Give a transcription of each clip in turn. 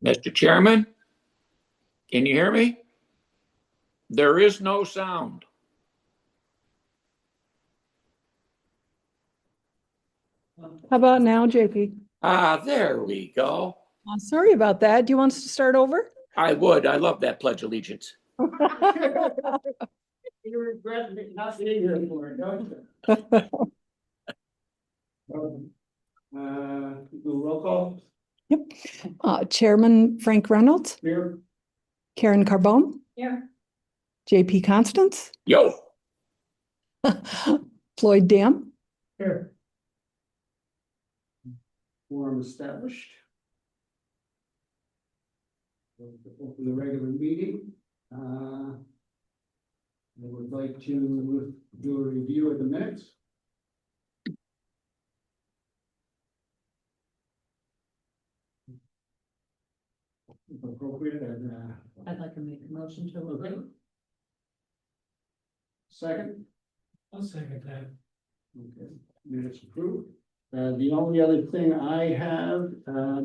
Mr. Chairman, can you hear me? There is no sound. How about now, JP? There we go. Sorry about that. Do you want us to start over? I would. I love that Pledge of Allegiance. You regret not being here for it, don't you? Do roll call Yep. Chairman Frank Reynolds, here. Karen Carbone, Here. JP Constance, Yo, Floyd Dam. Here. Forum established. Open the regular meeting. I would like to do a review of the minutes. If appropriate, I'd like to make a motion to approve. second. I'll second that. Okay, minutes approved. The only other thing I have,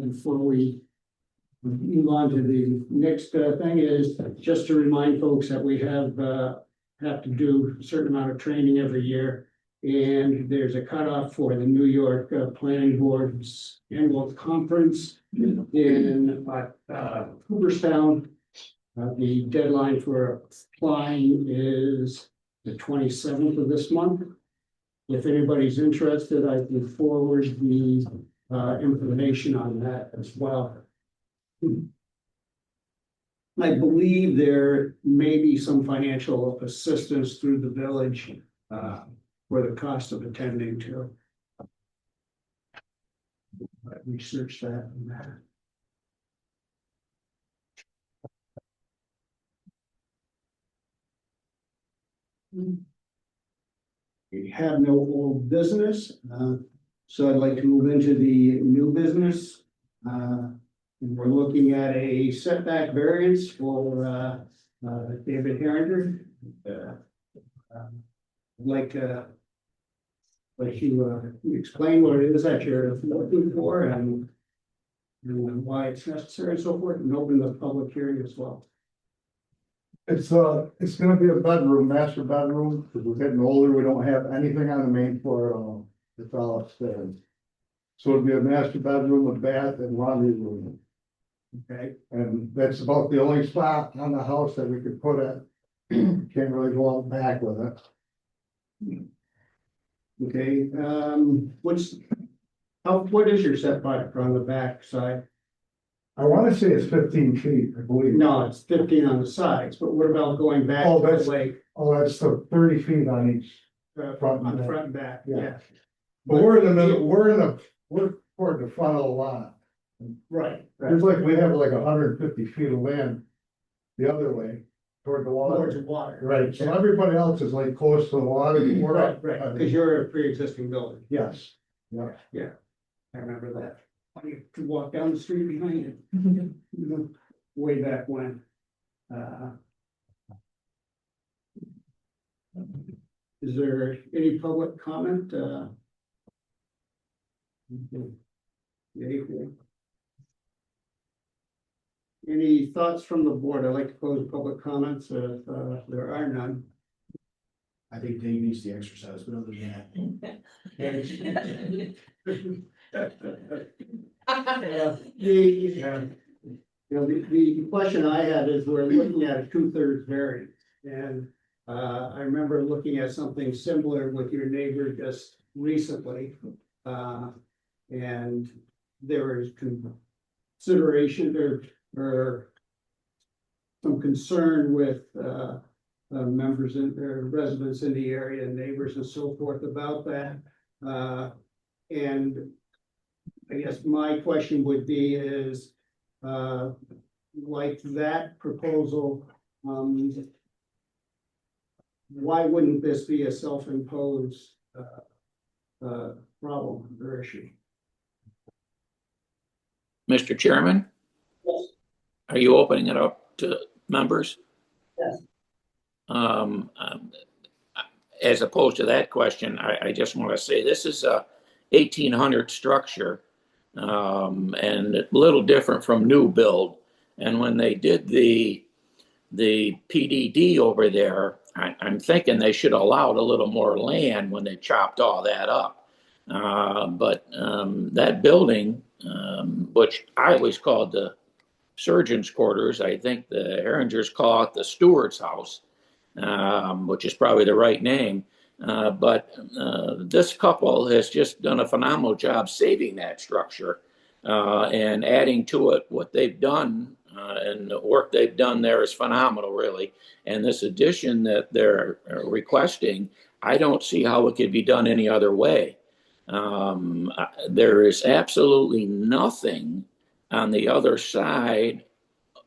before we move on to the next thing is just to remind folks that we have to do a certain amount of training every year. And there's a cutoff for the New York Planning Board's annual conference in Cooperstown. The deadline for applying is the 27th of this month. If anybody's interested, I can forward the information on that as well. I believe there may be some financial assistance through the village for the cost of attending too. Research that and that. We have no old business, so I'd like to move into the new business. And we're looking at a setback variance for David Herringer. I'd like to let you explain what it is that you're looking for and why it's necessary and so forth, and open the public hearing as well. It's gonna be a bedroom, master bedroom, because we're getting older, we don't have anything on the main floor at all. It's all upstairs. So it'd be a master bedroom with bath and laundry room. Okay, And that's about the only spot on the house that we could put it. Can't really go out back with it. okay, what is your setback on the back side? I wanna say it's 15 feet, I believe. No, it's 15 on the sides, but what about going back Oh, that that's- way, Oh, that's the 30 feet on each. front on the front and back, Yeah. yeah, But we're in the middle, we're toward the front of the lot. right. There's like, we have like 150 feet of land the other way toward the water. Towards the water. Right, so everybody else is like close to the water. Right, because you're a pre-existing building. Yes, Yeah, I remember that. I used to walk down the street behind it. You know, way back when. Is there any public comment? Any thoughts from the board? I'd like to close public comments if there are none. I think Dave needs to exercise, but other than that. The question I had is we're looking at a 2/3 variance, and I remember looking at something similar with your neighbor just recently. And there is consideration or some concern with members and residents in the area and neighbors and so forth about that. And I guess my question would be is, like that proposal, why wouldn't this be a self-imposed problem or issue? Mr. Chairman? Yes. Are you opening it up to members? Yes. As opposed to that question, I just want to say this is a 1800 structure. and a little different from new build. And when they did the PDD over there, I'm thinking they should have allowed a little more land when they chopped all that up. But that building, which I always called the surgeon's quarters, I think the Herringers call it the steward's house, which is probably the right name. But this couple has just done a phenomenal job saving that structure and adding to it what they've done. And the work they've done there is phenomenal, really. And this addition that they're requesting, I don't see how it could be done any other way. There is absolutely nothing on the other side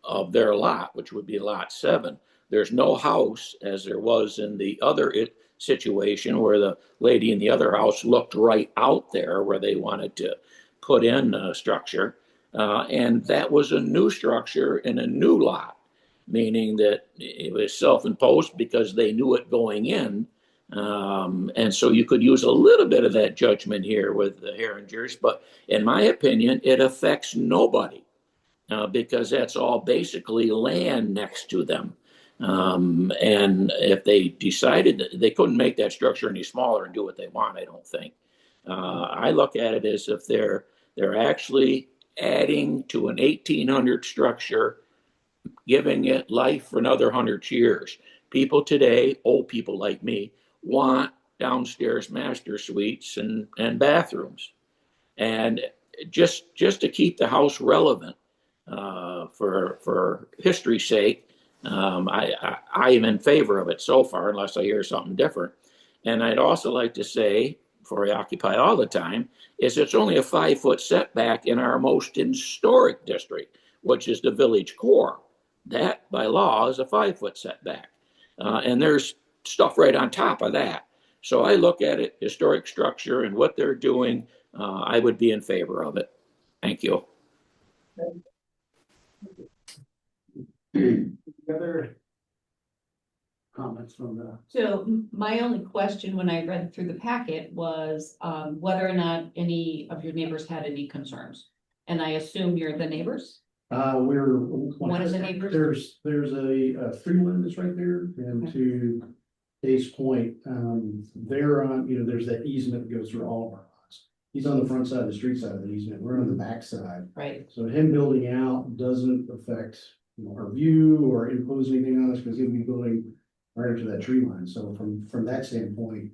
of their lot, which would be lot 7. There's no house, as there was in the other situation where the lady in the other house looked right out there where they wanted to put in a structure. And that was a new structure in a new lot, meaning that it was self-imposed because they knew it going in. And so you could use a little bit of that judgment here with the Herringers, but in my opinion, it affects nobody because that's all basically land next to them. And if they decided that they couldn't make that structure any smaller and do what they want, I don't think. I look at it as if they're actually adding to an 1800 structure, giving it life for another 100 years. People today, old people like me, want downstairs master suites and bathrooms. And just to keep the house relevant for history's sake, I am in favor of it so far, unless I hear something different. And I'd also like to say, before I occupy all the time, is it's only a 5-foot setback in our most historic district, which is the village core. That, by law, is a 5-foot setback. And there's stuff right on top of that. So I look at it, historic structure and what they're doing, I would be in favor of it. Thank you. Other comments from the, So my only question when I read through the packet was whether or not any of your neighbors had any concerns. And I assume you're the neighbors? we're. One of the neighbors? There's a tree line that's right there, and to Dave's point, they're on, there's that easement that goes through all of our lots. He's on the front side, the street side of the easement, we're on the back side. Right. So him building out doesn't affect, our view or impose anything on us, because he'll be building right into that tree line. So from that standpoint,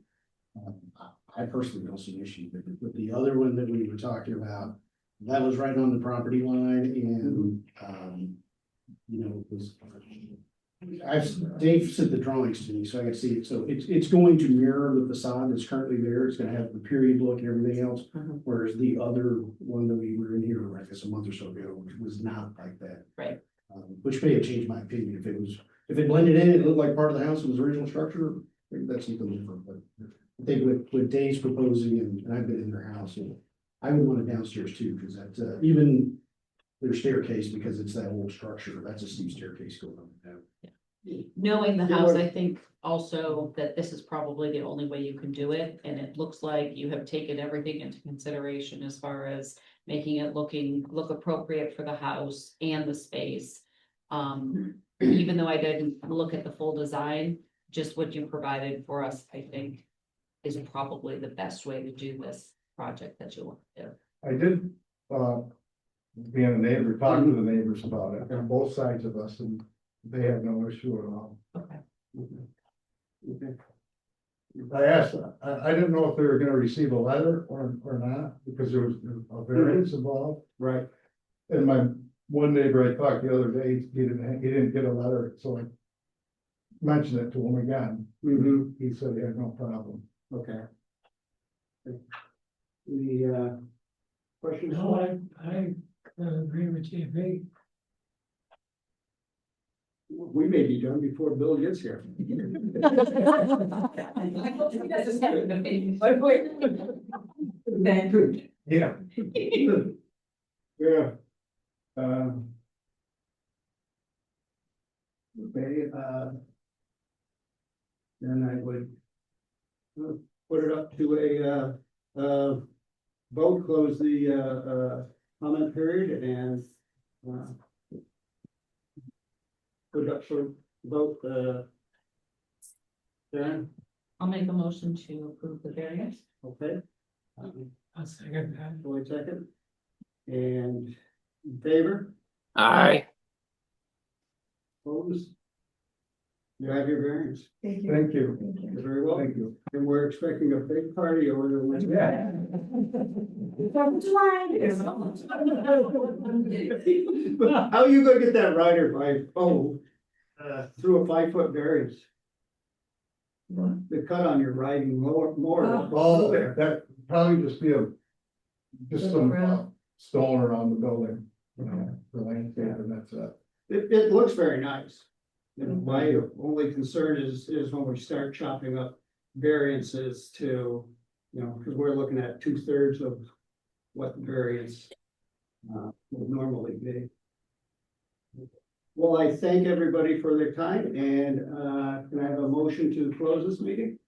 I personally don't see an issue. But the other one that we were talking about, that was right on the property line, and it was. Dave sent the drawings to me, so I can see it. So it's going to mirror the facade that's currently there. It's gonna have the period look and everything else. Mhm. Whereas the other one that we were in here, I guess, a month or so ago, was not like that. Right. Which may have changed my opinion. If it blended in, it looked like part of the house was original structure, maybe that's something different, but I think with Dave's proposing, and I've been in their house, and I would want it downstairs too, because that, even their staircase, because it's that old structure, that's a steep staircase going up and down. Knowing the house, I think also that this is probably the only way you can do it. And it looks like you have taken everything into consideration as far as making it look appropriate for the house and the space. Even though I didn't look at the full design, just what you provided for us, I think is probably the best way to do this project that you want to do. I did, being a neighbor, talk to the neighbors about it on both sides of us, and they have no issue at all. Okay. Okay. I asked, I didn't know if they were gonna receive a letter or not, because there was a variance involved. Right. And my one neighbor I talked the other day, he didn't get a letter, so I mentioned it to him again. He said he had no problem. Okay. The, questions? No, I agree with JP. We may be done before Bill gets here. Yeah. Yeah. Okay, then I would put it up to vote, close the comment period and put up for vote, Darren, I'll make a motion to approve the variance. okay? I'll second that. Wait a second. And in favor, Aye. opposed? You have your variance. Thank you. You're very well. Thank you. And we're expecting a big party over the winter. Yeah. How are you gonna get that rider by phone, through a 5-foot variance? The cut on your riding more. Oh, that probably just be just some stone around the building, for landscape, and that's it. It looks very nice. And my only concern is when we start chopping up variances to, because we're looking at 2/3 of what the variance would normally be. Well, I thank everybody for their time and can I have a motion to close this meeting?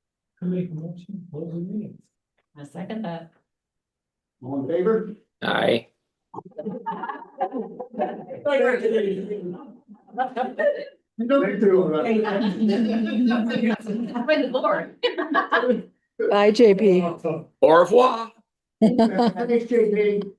I make a motion, close the meeting. I second that. All in favor? Aye. Thank you. Bye, JP. Au revoir. Thanks, JP.